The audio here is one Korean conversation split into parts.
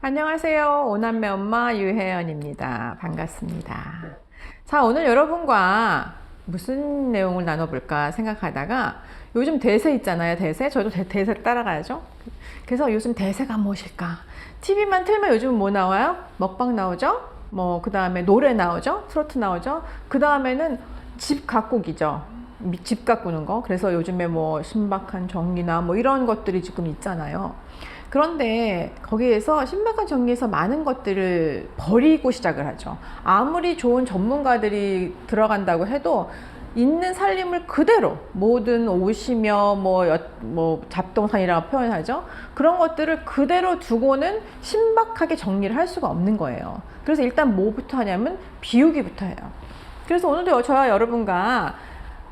안녕하세요. 오남매 엄마 유혜연입니다. 반갑습니다. 자, 오늘 여러분과 무슨 내용을 나눠볼까 생각하다가 요즘 대세 있잖아요. 대세. 저도 대세 따라가야죠. 그래서 요즘 대세가 무엇일까? TV만 틀면 요즘 뭐 나와요? 먹방 나오죠? 그 다음에 노래 나오죠? 트로트 나오죠? 그 다음에는 집 가꾸기죠. 집 가꾸는 거. 그래서 요즘에 신박한 정리나 이런 것들이 지금 있잖아요. 그런데 거기에서 신박한 정리에서 많은 것들을 버리고 시작을 하죠. 아무리 좋은 전문가들이 들어간다고 해도 있는 살림을 그대로 모든 옷이며 잡동사니라고 표현하죠. 그런 것들을 그대로 두고는 신박하게 정리를 할 수가 없는 거예요. 그래서 일단 뭐부터 하냐면 비우기부터 해요. 그래서 오늘도 저와 여러분과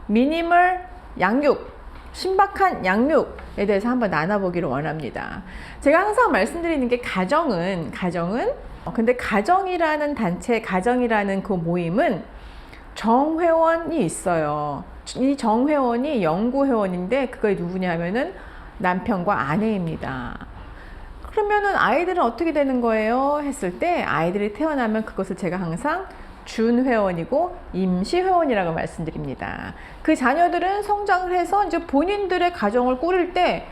미니멀 양육, 신박한 양육에 대해서 한번 나눠보기를 원합니다. 제가 항상 말씀드리는 게 근데 가정이라는 단체, 가정이라는 그 모임은 정회원이 있어요. 이 정회원이 연구회원인데 그게 누구냐면은 남편과 아내입니다. 그러면은 아이들은 어떻게 되는 거예요? 했을 때 아이들이 태어나면 그것을 제가 항상 준회원이고 임시회원이라고 말씀드립니다. 그 자녀들은 성장을 해서 이제 본인들의 가정을 꾸릴 때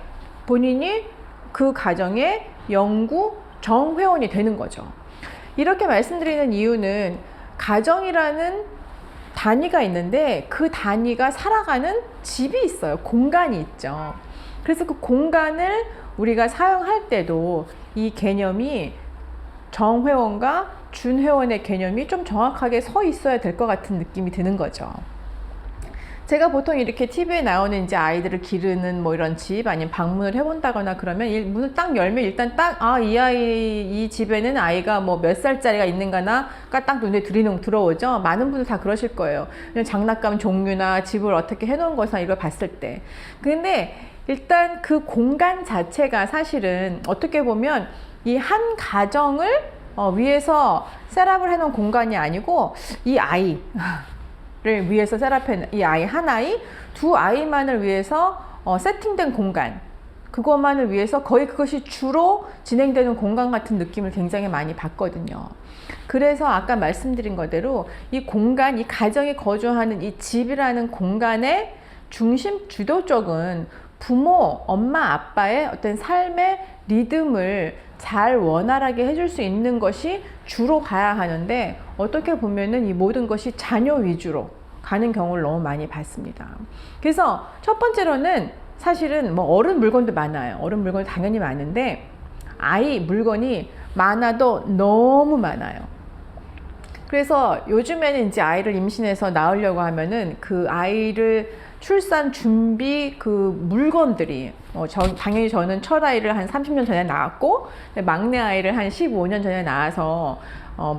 본인이 그 가정의 영구 정회원이 되는 거죠. 이렇게 말씀드리는 이유는 가정이라는 단위가 있는데 그 단위가 살아가는 집이 있어요. 공간이 있죠. 그래서 그 공간을 우리가 사용할 때도 이 개념이 정회원과 준회원의 개념이 좀 정확하게 서 있어야 될 것 같은 느낌이 드는 거죠. 제가 보통 이렇게 TV에 나오는 이제 아이들을 기르는 이런 집 아니면 방문을 해본다거나 그러면 문을 딱 열면 일단 이 집에는 아이가 몇 살짜리가 있는가가 딱 눈에 들어오죠. 많은 분들 다 그러실 거예요. 그냥 장난감 종류나 집을 어떻게 해놓은 것이나 이걸 봤을 때. 근데 일단 그 공간 자체가 사실은 어떻게 보면 이 한 가정을 위해서 셋업을 해놓은 공간이 아니고 이 아이를 위해서 셋업해 이 아이 한 아이, 두 아이만을 위해서 세팅된 공간, 그것만을 위해서 거의 그것이 주로 진행되는 공간 같은 느낌을 굉장히 많이 받거든요. 그래서 아까 말씀드린 거대로 이 공간, 이 가정이 거주하는 이 집이라는 공간의 중심 주도적은 부모, 엄마, 아빠의 어떤 삶의 리듬을 잘 원활하게 해줄 수 있는 것이 주로 가야 하는데 어떻게 보면은 이 모든 것이 자녀 위주로 가는 경우를 너무 많이 봤습니다. 그래서 첫 번째로는 사실은 어른 물건도 많아요. 어른 물건 당연히 많은데 아이 물건이 많아도 너무 많아요. 그래서 요즘에는 이제 아이를 임신해서 낳으려고 하면은 그 아이를 출산 준비 그 물건들이 당연히 저는 첫 아이를 한 30년 전에 낳았고 막내 아이를 한 15년 전에 낳아서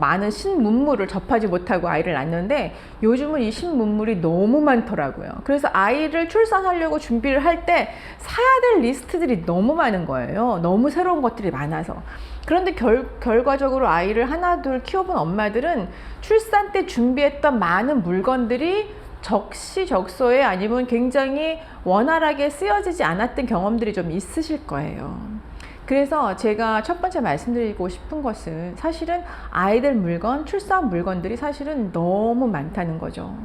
많은 신문물을 접하지 못하고 아이를 낳는데 요즘은 이 신문물이 너무 많더라고요. 그래서 아이를 출산하려고 준비를 할 때 사야 될 리스트들이 너무 많은 거예요. 너무 새로운 것들이 많아서. 그런데 결과적으로 아이를 하나 둘 키워본 엄마들은 출산 때 준비했던 많은 물건들이 적시적소에 아니면 굉장히 원활하게 쓰여지지 않았던 경험들이 좀 있으실 거예요. 그래서 제가 첫 번째 말씀드리고 싶은 것은 사실은 아이들 물건, 출산 물건들이 사실은 너무 많다는 거죠.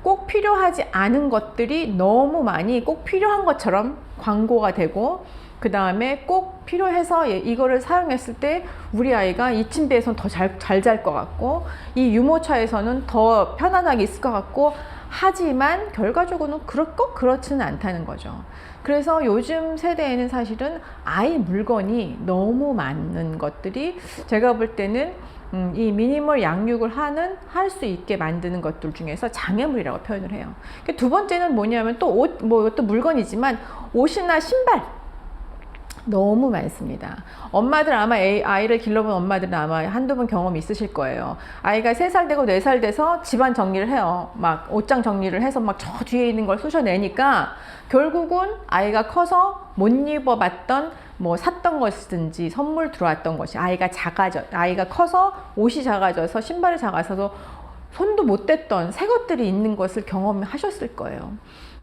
꼭 필요하지 않은 것들이 너무 많이 꼭 필요한 것처럼 광고가 되고 그 다음에 꼭 필요해서 이거를 사용했을 때 우리 아이가 이 침대에서는 더 잘 잘 것 같고 이 유모차에서는 더 편안하게 있을 것 같고 하지만 결과적으로는 꼭 그렇지는 않다는 거죠. 그래서 요즘 세대에는 사실은 아이 물건이 너무 많은 것들이 제가 볼 때는 이 미니멀 양육을 할 수 있게 만드는 것들 중에서 장애물이라고 표현을 해요. 두 번째는 뭐냐면 또 옷, 이것도 물건이지만 옷이나 신발 너무 많습니다. 엄마들 아마 아이를 길러본 엄마들은 아마 한두 번 경험이 있으실 거예요. 아이가 3살 되고 4살 돼서 집안 정리를 해요. 옷장 정리를 해서 저 뒤에 있는 걸 쑤셔내니까 결국은 아이가 커서 못 입어봤던 샀던 것이든지 선물 들어왔던 것이 아이가 커서 옷이 작아져서 신발이 작아서도 손도 못 댔던 새 것들이 있는 것을 경험하셨을 거예요.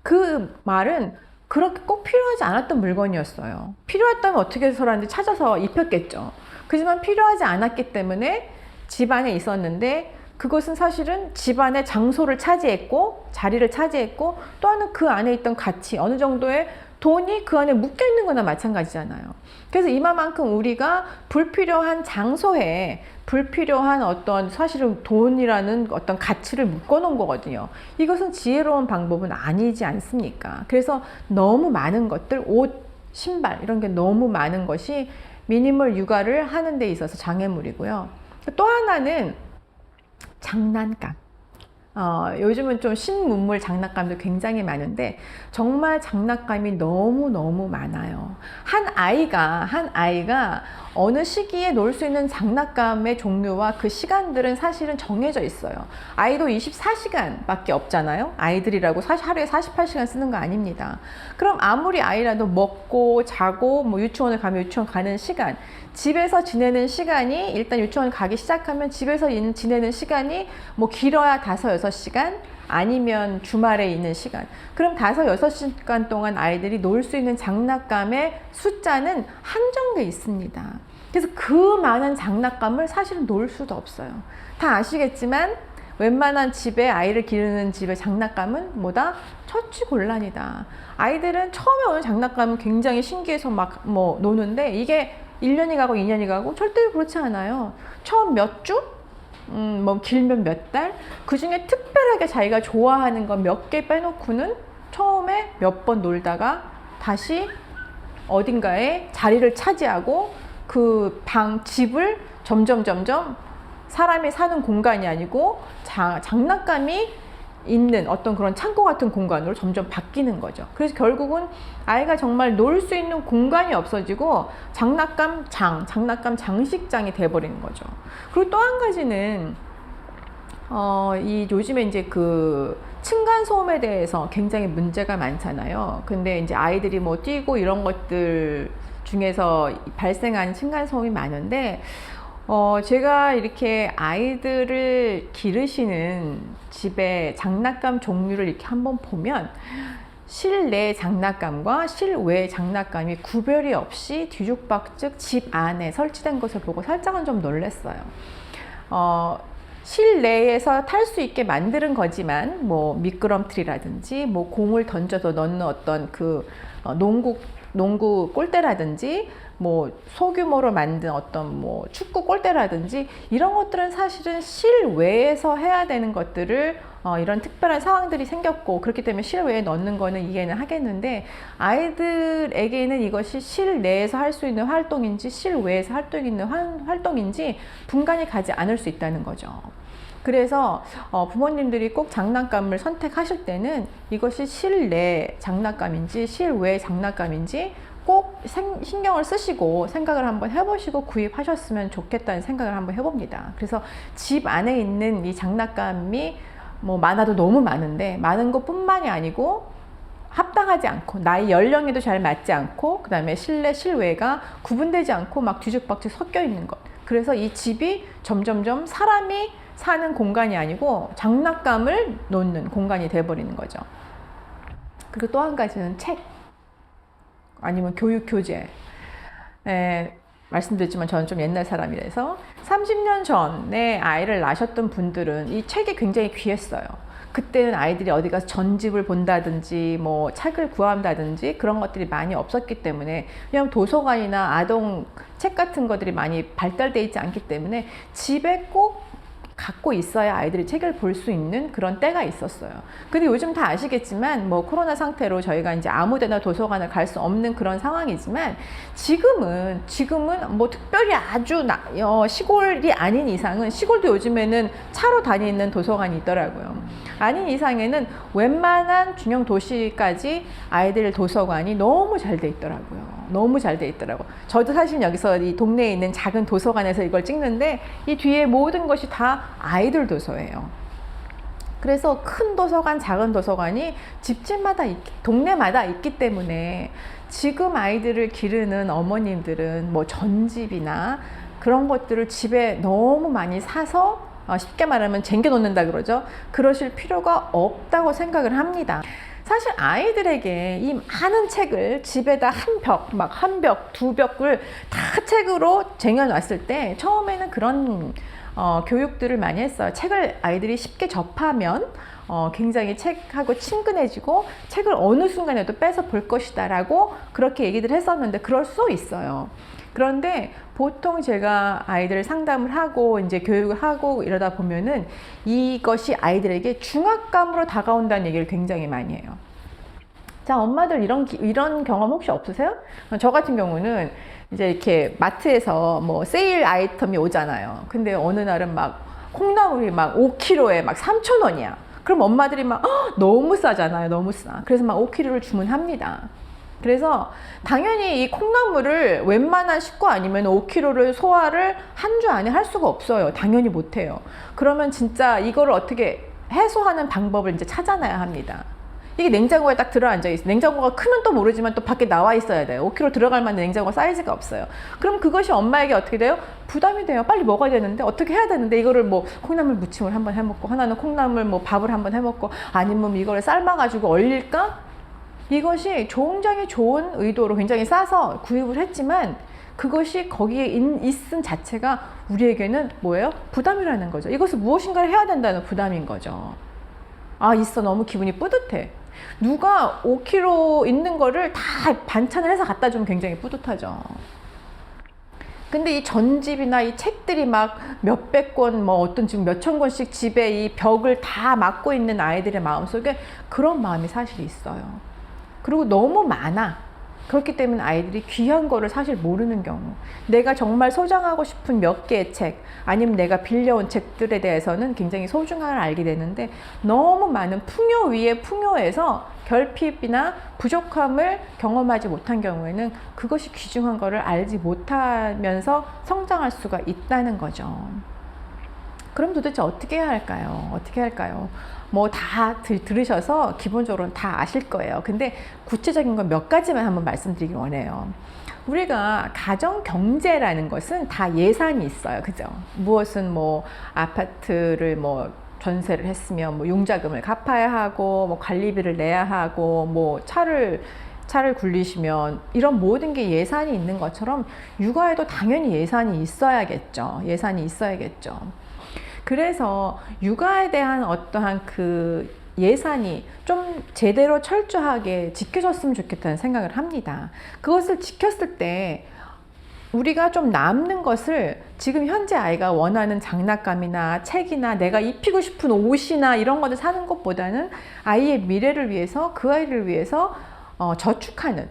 그 말은 그렇게 꼭 필요하지 않았던 물건이었어요. 필요했다면 어떻게 해서라든지 찾아서 입혔겠죠. 그지만 필요하지 않았기 때문에 집 안에 있었는데 그것은 사실은 집 안에 장소를 차지했고 자리를 차지했고 또 하나는 그 안에 있던 가치, 어느 정도의 돈이 그 안에 묶여 있는 거나 마찬가지잖아요. 그래서 이만큼 우리가 불필요한 장소에 불필요한 어떤 사실은 돈이라는 어떤 가치를 묶어 놓은 거거든요. 이것은 지혜로운 방법은 아니지 않습니까? 그래서 너무 많은 것들, 옷, 신발 이런 게 너무 많은 것이 미니멀 육아를 하는 데 있어서 장애물이고요. 또 하나는 장난감. 요즘은 좀 신문물 장난감도 굉장히 많은데 정말 장난감이 너무너무 많아요. 한 아이가 어느 시기에 놀 수 있는 장난감의 종류와 그 시간들은 사실은 정해져 있어요. 아이도 24시간 밖에 없잖아요. 아이들이라고 하루에 48시간 쓰는 거 아닙니다. 그럼 아무리 아이라도 먹고 자고 뭐 유치원을 가면 유치원 가는 시간, 집에서 지내는 시간이 일단 유치원 가기 시작하면 집에서 지내는 시간이 뭐 길어야 5-6시간 아니면 주말에 있는 시간. 그럼 5-6시간 동안 아이들이 놀 수 있는 장난감의 숫자는 한정돼 있습니다. 그래서 그 많은 장난감을 사실은 놓을 수도 없어요. 다 아시겠지만 웬만한 집에 아이를 기르는 집의 장난감은 뭐다? 처치곤란이다. 아이들은 처음에 오는 장난감은 굉장히 신기해서 막 뭐 노는데 이게 1년이 가고 2년이 가고 절대 그렇지 않아요. 처음 몇 주? 뭐 길면 몇 달? 그 중에 특별하게 자기가 좋아하는 거 몇 개 빼놓고는 처음에 몇 번 놀다가 다시 어딘가에 자리를 차지하고 그 집을 점점 사람이 사는 공간이 아니고 장난감이 있는 어떤 그런 창고 같은 공간으로 점점 바뀌는 거죠. 그래서 결국은 아이가 정말 놀 수 있는 공간이 없어지고 장난감 장식장이 돼버리는 거죠. 그리고 또 한 가지는 이 요즘에 이제 그 층간소음에 대해서 굉장히 문제가 많잖아요. 근데 이제 아이들이 뭐 뛰고 이런 것들 중에서 발생하는 층간소음이 많은데 제가 이렇게 아이들을 기르시는 집의 장난감 종류를 이렇게 한번 보면 실내 장난감과 실외 장난감이 구별이 없이 뒤죽박죽 집 안에 설치된 것을 보고 살짝은 좀 놀랐어요. 실내에서 탈 수 있게 만드는 거지만 뭐 미끄럼틀이라든지 뭐 공을 던져서 넣는 어떤 그 농구 골대라든지 뭐 소규모로 만든 어떤 뭐 축구 골대라든지 이런 것들은 사실은 실외에서 해야 되는 것들을 이런 특별한 상황들이 생겼고 그렇기 때문에 실외에 넣는 거는 이해는 하겠는데 아이들에게는 이것이 실내에서 할 수 있는 활동인지 실외에서 할 수 있는 활동인지 분간이 가지 않을 수 있다는 거죠. 그래서 부모님들이 꼭 장난감을 선택하실 때는 이것이 실내 장난감인지 실외 장난감인지 꼭 신경을 쓰시고 생각을 한번 해보시고 구입하셨으면 좋겠다는 생각을 한번 해봅니다. 그래서 집 안에 있는 이 장난감이 뭐 많아도 너무 많은데 많은 것뿐만이 아니고 합당하지 않고 나이 연령에도 잘 맞지 않고 그 다음에 실내 실외가 구분되지 않고 막 뒤죽박죽 섞여 있는 것. 그래서 이 집이 점점점 사람이 사는 공간이 아니고 장난감을 놓는 공간이 돼버리는 거죠. 그리고 또 한 가지는 책 아니면 교육 교재. 말씀드렸지만 저는 좀 옛날 사람이라서 30년 전에 아이를 낳으셨던 분들은 이 책이 굉장히 귀했어요. 그때는 아이들이 어디 가서 전집을 본다든지 뭐 책을 구한다든지 그런 것들이 많이 없었기 때문에 그냥 도서관이나 아동 책 같은 것들이 많이 발달되어 있지 않기 때문에 집에 꼭 갖고 있어야 아이들이 책을 볼 수 있는 그런 때가 있었어요. 근데 요즘 다 아시겠지만 뭐 코로나 상태로 저희가 이제 아무데나 도서관을 갈 수 없는 그런 상황이지만 지금은 뭐 특별히 아주 시골이 아닌 이상은 시골도 요즘에는 차로 다니는 도서관이 있더라고요. 아닌 이상에는 웬만한 중형 도시까지 아이들 도서관이 너무 잘 돼 있더라고요. 너무 잘 돼 있더라고요. 저도 사실 여기서 이 동네에 있는 작은 도서관에서 이걸 찍는데 이 뒤에 모든 것이 다 아이들 도서예요. 그래서 큰 도서관, 작은 도서관이 집집마다 동네마다 있기 때문에 지금 아이들을 기르는 어머님들은 뭐 전집이나 그런 것들을 집에 너무 많이 사서 쉽게 말하면 쟁겨 놓는다 그러죠. 그러실 필요가 없다고 생각을 합니다. 사실 아이들에게 이 많은 책을 집에다 한 벽, 두 벽을 다 책으로 쟁여놨을 때 처음에는 그런 교육들을 많이 했어요. 책을 아이들이 쉽게 접하면 굉장히 책하고 친근해지고 책을 어느 순간에도 뺏어 볼 것이다 라고 그렇게 얘기들 했었는데 그럴 수 있어요. 그런데 보통 제가 아이들 상담을 하고 이제 교육을 하고 이러다 보면은 이것이 아이들에게 중압감으로 다가온다는 얘기를 굉장히 많이 해요. 자, 엄마들 이런 경험 혹시 없으세요? 저 같은 경우는 이제 이렇게 마트에서 뭐 세일 아이템이 오잖아요. 근데 어느 날은 막 콩나물이 막 5kg에 막 3,000원이야. 그럼 엄마들이 막 너무 싸잖아요. 너무 싸. 그래서 막 5kg를 주문합니다. 그래서 당연히 이 콩나물을 웬만한 식구 아니면 5kg를 소화를 한 주 안에 할 수가 없어요. 당연히 못해요. 그러면 진짜 이거를 어떻게 해소하는 방법을 이제 찾아놔야 합니다. 이게 냉장고에 딱 들어앉아 있어요. 냉장고가 크면 또 모르지만 또 밖에 나와 있어야 돼요. 5kg 들어갈 만한 냉장고 사이즈가 없어요. 그럼 그것이 엄마에게 어떻게 돼요? 부담이 돼요. 빨리 먹어야 되는데 어떻게 해야 되는데 이거를 뭐 콩나물 무침을 한번 해먹고 하나는 콩나물 뭐 밥을 한번 해먹고 아니면 이거를 삶아가지고 얼릴까? 이것이 굉장히 좋은 의도로 굉장히 싸서 구입을 했지만 그것이 거기에 있은 자체가 우리에게는 뭐예요? 부담이라는 거죠. 이것을 무엇인가를 해야 된다는 부담인 거죠. 있어. 너무 기분이 뿌듯해. 누가 5kg 있는 거를 다 반찬을 해서 갖다 주면 굉장히 뿌듯하죠. 근데 이 전집이나 이 책들이 막 몇백 권, 뭐 어떤 지금 몇천 권씩 집에 이 벽을 다 막고 있는 아이들의 마음속에 그런 마음이 사실 있어요. 그리고 너무 많아. 그렇기 때문에 아이들이 귀한 거를 사실 모르는 경우, 내가 정말 소장하고 싶은 몇 개의 책 아니면 내가 빌려온 책들에 대해서는 굉장히 소중함을 알게 되는데 너무 많은 풍요 위에 풍요에서 결핍이나 부족함을 경험하지 못한 경우에는 그것이 귀중한 거를 알지 못하면서 성장할 수가 있다는 거죠. 그럼 도대체 어떻게 해야 할까요? 어떻게 할까요? 뭐 다 들으셔서 기본적으로는 다 아실 거예요. 근데 구체적인 건 몇 가지만 한번 말씀드리기 원해요. 우리가 가정 경제라는 것은 다 예산이 있어요. 그죠? 무엇은 뭐 아파트를 뭐 전세를 했으면 뭐 융자금을 갚아야 하고 뭐 관리비를 내야 하고 뭐 차를 굴리시면 이런 모든 게 예산이 있는 것처럼 육아에도 당연히 예산이 있어야겠죠. 예산이 있어야겠죠. 그래서 육아에 대한 어떠한 그 예산이 좀 제대로 철저하게 지켜졌으면 좋겠다는 생각을 합니다. 그것을 지켰을 때 우리가 좀 남는 것을 지금 현재 아이가 원하는 장난감이나 책이나 내가 입히고 싶은 옷이나 이런 것을 사는 것보다는 아이의 미래를 위해서 그 아이를 위해서 저축하는.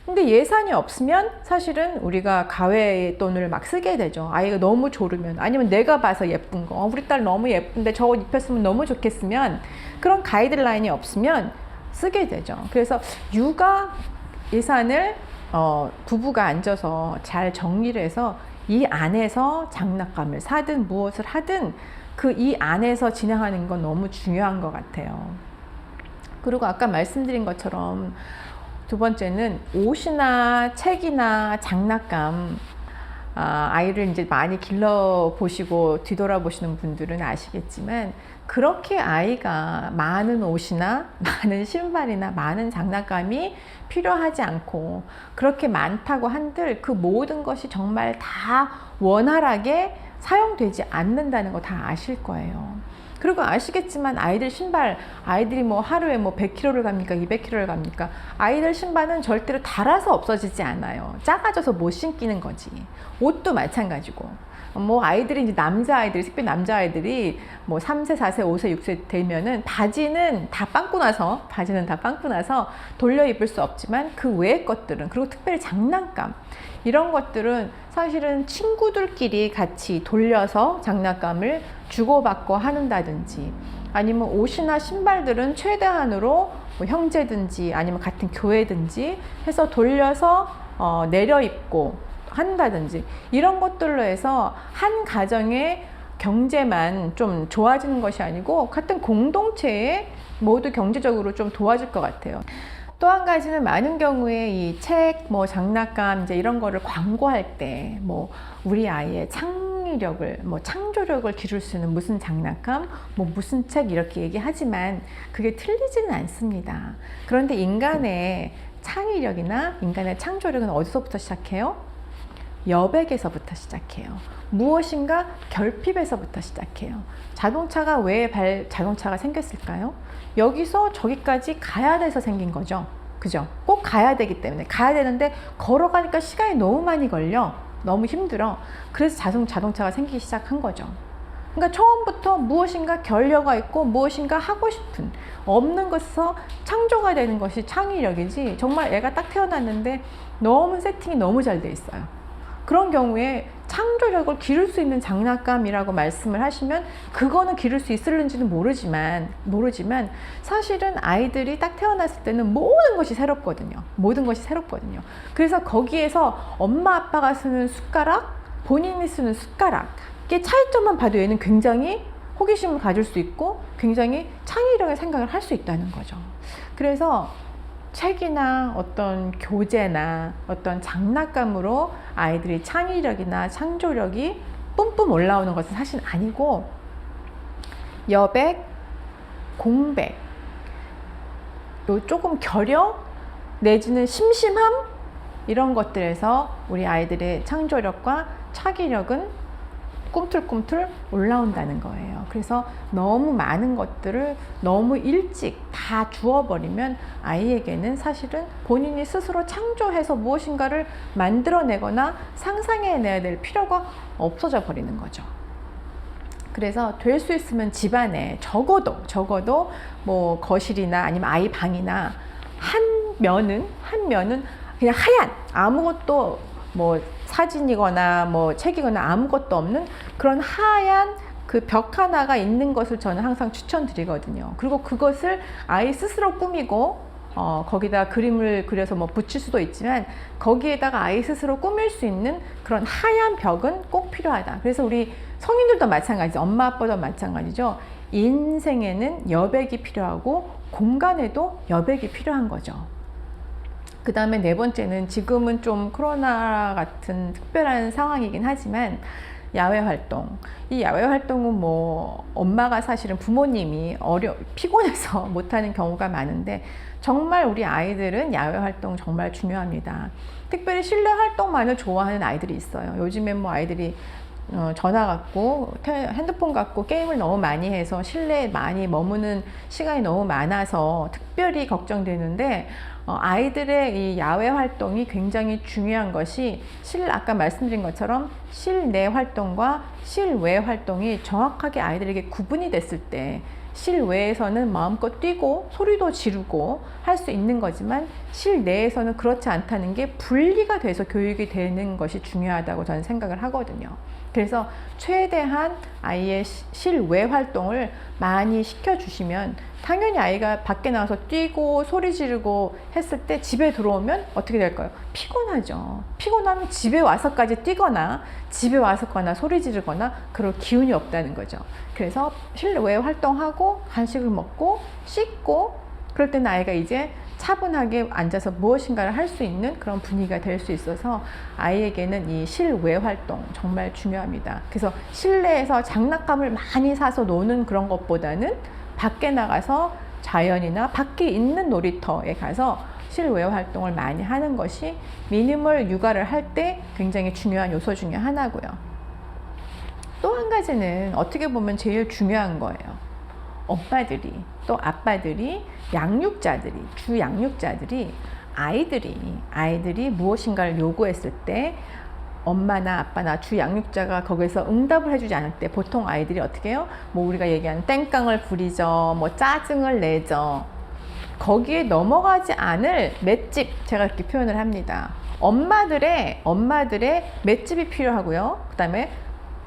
근데 예산이 없으면 사실은 우리가 가외의 돈을 막 쓰게 되죠. 아이가 너무 졸으면 아니면 내가 봐서 예쁜 거 우리 딸 너무 예쁜데 저거 입혔으면 너무 좋겠으면 그런 가이드라인이 없으면 쓰게 되죠. 그래서 육아 예산을 부부가 앉아서 잘 정리를 해서 이 안에서 장난감을 사든 무엇을 하든 그 이 안에서 진행하는 건 너무 중요한 것 같아요. 그리고 아까 말씀드린 것처럼 두 번째는 옷이나 책이나 장난감, 아이를 이제 많이 길러보시고 뒤돌아보시는 분들은 아시겠지만 그렇게 아이가 많은 옷이나 많은 신발이나 많은 장난감이 필요하지 않고 그렇게 많다고 한들 그 모든 것이 정말 다 원활하게 사용되지 않는다는 거 다 아실 거예요. 그리고 아시겠지만 아이들 신발, 아이들이 뭐 하루에 뭐 100kg를 갑니까? 200kg를 갑니까? 아이들 신발은 절대로 닳아서 없어지지 않아요. 작아져서 못 신기는 거지. 옷도 마찬가지고. 뭐 아이들이 이제 남자아이들이, 특히 남자아이들이 뭐 3세, 4세, 5세, 6세 되면은 바지는 다 빵꾸 나서 돌려 입을 수 없지만 그 외의 것들은, 그리고 특별히 장난감, 이런 것들은 사실은 친구들끼리 같이 돌려서 장난감을 주고받고 한다든지 아니면 옷이나 신발들은 최대한으로 뭐 형제든지 아니면 같은 교회든지 해서 돌려서 내려 입고 한다든지 이런 것들로 해서 한 가정의 경제만 좀 좋아지는 것이 아니고 같은 공동체에 모두 경제적으로 좀 도와줄 것 같아요. 또 한 가지는 많은 경우에 이 책, 뭐 장난감 이제 이런 거를 광고할 때 뭐 우리 아이의 창의력을, 뭐 창조력을 기를 수 있는 무슨 장난감, 뭐 무슨 책 이렇게 얘기하지만 그게 틀리지는 않습니다. 그런데 인간의 창의력이나 인간의 창조력은 어디서부터 시작해요? 여백에서부터 시작해요. 무엇인가 결핍에서부터 시작해요. 자동차가 왜 자동차가 생겼을까요? 여기서 저기까지 가야 돼서 생긴 거죠. 그죠? 꼭 가야 되기 때문에. 가야 되는데 걸어가니까 시간이 너무 많이 걸려. 너무 힘들어. 그래서 자동차가 생기기 시작한 거죠. 그러니까 처음부터 무엇인가 결여가 있고 무엇인가 하고 싶은, 없는 것에서 창조가 되는 것이 창의력이지, 정말 애가 딱 태어났는데 너무 세팅이 너무 잘 돼 있어요. 그런 경우에 창조력을 기를 수 있는 장난감이라고 말씀을 하시면 그거는 기를 수 있을는지는 모르지만 사실은 아이들이 딱 태어났을 때는 모든 것이 새롭거든요. 모든 것이 새롭거든요. 그래서 거기에서 엄마 아빠가 쓰는 숟가락, 본인이 쓰는 숟가락의 차이점만 봐도 얘는 굉장히 호기심을 가질 수 있고 굉장히 창의력의 생각을 할 수 있다는 거죠. 그래서 책이나 어떤 교재나 어떤 장난감으로 아이들이 창의력이나 창조력이 뿜뿜 올라오는 것은 사실 아니고, 여백, 공백, 요 조금 결여 내지는 심심함, 이런 것들에서 우리 아이들의 창조력과 창의력은 꿈틀꿈틀 올라온다는 거예요. 그래서 너무 많은 것들을 너무 일찍 다 주어버리면 아이에게는 사실은 본인이 스스로 창조해서 무엇인가를 만들어내거나 상상해내야 될 필요가 없어져 버리는 거죠. 그래서 될 수 있으면 집안에 적어도 뭐 거실이나 아니면 아이 방이나 한 면은 그냥 하얀, 아무것도 뭐 사진이거나 뭐 책이거나 아무것도 없는 그런 하얀 그 벽 하나가 있는 것을 저는 항상 추천드리거든요. 그리고 그것을 아이 스스로 꾸미고 거기다 그림을 그려서 뭐 붙일 수도 있지만 거기에다가 아이 스스로 꾸밀 수 있는 그런 하얀 벽은 꼭 필요하다. 그래서 우리 성인들도 마찬가지죠. 엄마 아빠도 마찬가지죠. 인생에는 여백이 필요하고 공간에도 여백이 필요한 거죠. 그 다음에 네 번째는, 지금은 좀 코로나 같은 특별한 상황이긴 하지만 야외 활동. 이 야외 활동은 뭐 엄마가 사실은 부모님이 피곤해서 못하는 경우가 많은데 정말 우리 아이들은 야외 활동 정말 중요합니다. 특별히 실내 활동만을 좋아하는 아이들이 있어요. 요즘엔 뭐 아이들이 전화 갖고 핸드폰 갖고 게임을 너무 많이 해서 실내에 많이 머무는 시간이 너무 많아서 특별히 걱정되는데, 아이들의 이 야외 활동이 굉장히 중요한 것이 아까 말씀드린 것처럼 실내 활동과 실외 활동이 정확하게 아이들에게 구분이 됐을 때 실외에서는 마음껏 뛰고 소리도 지르고 할 수 있는 거지만 실내에서는 그렇지 않다는 게 분리가 돼서 교육이 되는 것이 중요하다고 저는 생각을 하거든요. 그래서 최대한 아이의 실외 활동을 많이 시켜주시면 당연히 아이가 밖에 나와서 뛰고 소리 지르고 했을 때 집에 들어오면 어떻게 될까요? 피곤하죠. 피곤하면 집에 와서까지 뛰거나 집에 와서거나 소리 지르거나 그럴 기운이 없다는 거죠. 그래서 실외 활동하고 간식을 먹고 씻고 그럴 때는 아이가 이제 차분하게 앉아서 무엇인가를 할 수 있는 그런 분위기가 될 수 있어서 아이에게는 이 실외 활동 정말 중요합니다. 그래서 실내에서 장난감을 많이 사서 노는 그런 것보다는 밖에 나가서 자연이나 밖에 있는 놀이터에 가서 실외 활동을 많이 하는 것이 미니멀 육아를 할 때 굉장히 중요한 요소 중에 하나고요. 또 한 가지는 어떻게 보면 제일 중요한 거예요. 엄마들이 또 아빠들이 주 양육자들이 아이들이 무엇인가를 요구했을 때 엄마나 아빠나 주 양육자가 거기서 응답을 해주지 않을 때 보통 아이들이 어떻게 해요? 뭐 우리가 얘기하는 땡깡을 부리죠, 뭐 짜증을 내죠. 거기에 넘어가지 않을 맷집, 제가 이렇게 표현을 합니다. 엄마들의 맷집이 필요하고요. 그 다음에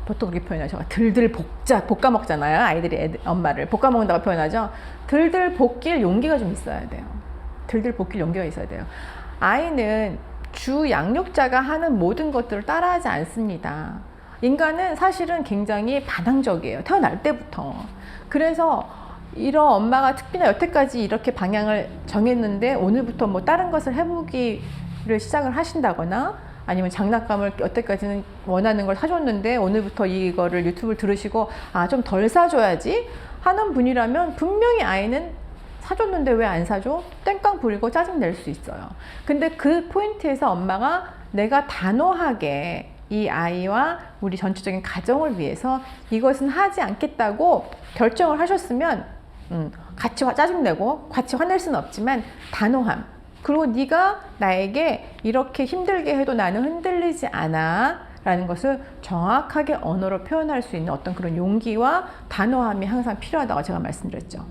보통 그렇게 표현하죠. 들들 볶아 먹잖아요. 아이들이 엄마를 볶아 먹는다고 표현하죠. 들들 볶일 용기가 좀 있어야 돼요. 들들 볶일 용기가 있어야 돼요. 아이는 주 양육자가 하는 모든 것들을 따라하지 않습니다. 인간은 사실은 굉장히 반항적이에요. 태어날 때부터. 그래서 이런 엄마가 특히나 여태까지 이렇게 방향을 정했는데 오늘부터 뭐 다른 것을 해보기를 시작을 하신다거나 아니면 장난감을 여태까지는 원하는 걸 사줬는데 오늘부터 이거를 유튜브를 들으시고 아, 좀 덜 사줘야지 하는 분이라면 분명히 아이는 사줬는데 왜 안 사줘? 땡깡 부리고 짜증 낼 수 있어요. 근데 그 포인트에서 엄마가 내가 단호하게 이 아이와 우리 전체적인 가정을 위해서 이것은 하지 않겠다고 결정을 하셨으면 같이 짜증내고 같이 화낼 수는 없지만 단호함, 그리고 네가 나에게 이렇게 힘들게 해도 나는 흔들리지 않아 라는 것을 정확하게 언어로 표현할 수 있는 어떤 그런 용기와 단호함이 항상 필요하다고 제가 말씀드렸죠.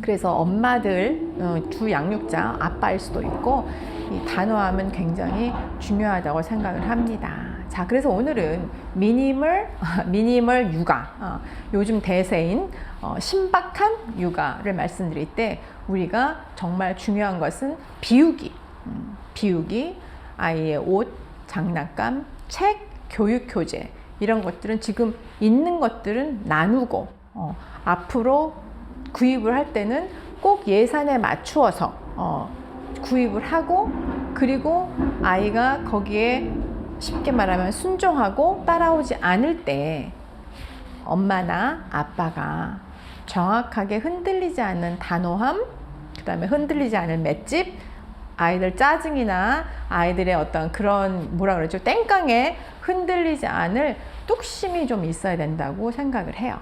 그래서 엄마들, 주 양육자, 아빠일 수도 있고 이 단호함은 굉장히 중요하다고 생각을 합니다. 자, 그래서 오늘은 미니멀 육아, 요즘 대세인 신박한 육아를 말씀드릴 때 우리가 정말 중요한 것은 비우기, 아이의 옷, 장난감, 책, 교육 교재 이런 것들은 지금 있는 것들은 나누고 앞으로 구입을 할 때는 꼭 예산에 맞추어서 구입을 하고, 그리고 아이가 거기에 쉽게 말하면 순종하고 따라오지 않을 때 엄마나 아빠가 정확하게 흔들리지 않는 단호함, 그 다음에 흔들리지 않은 맷집, 아이들 짜증이나 아이들의 어떤 그런 뭐라 그러죠, 땡깡에 흔들리지 않을 뚝심이 좀 있어야 된다고 생각을 해요.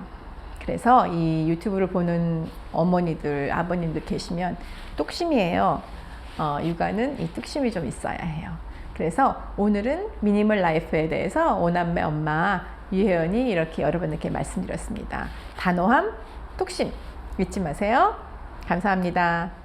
그래서 이 유튜브를 보는 어머니들, 아버님들 계시면 뚝심이에요. 육아는 이 뚝심이 좀 있어야 해요. 그래서 오늘은 미니멀 라이프에 대해서 오남매 엄마 유혜연이 이렇게 여러분들께 말씀드렸습니다. 단호함, 뚝심 잊지 마세요. 감사합니다.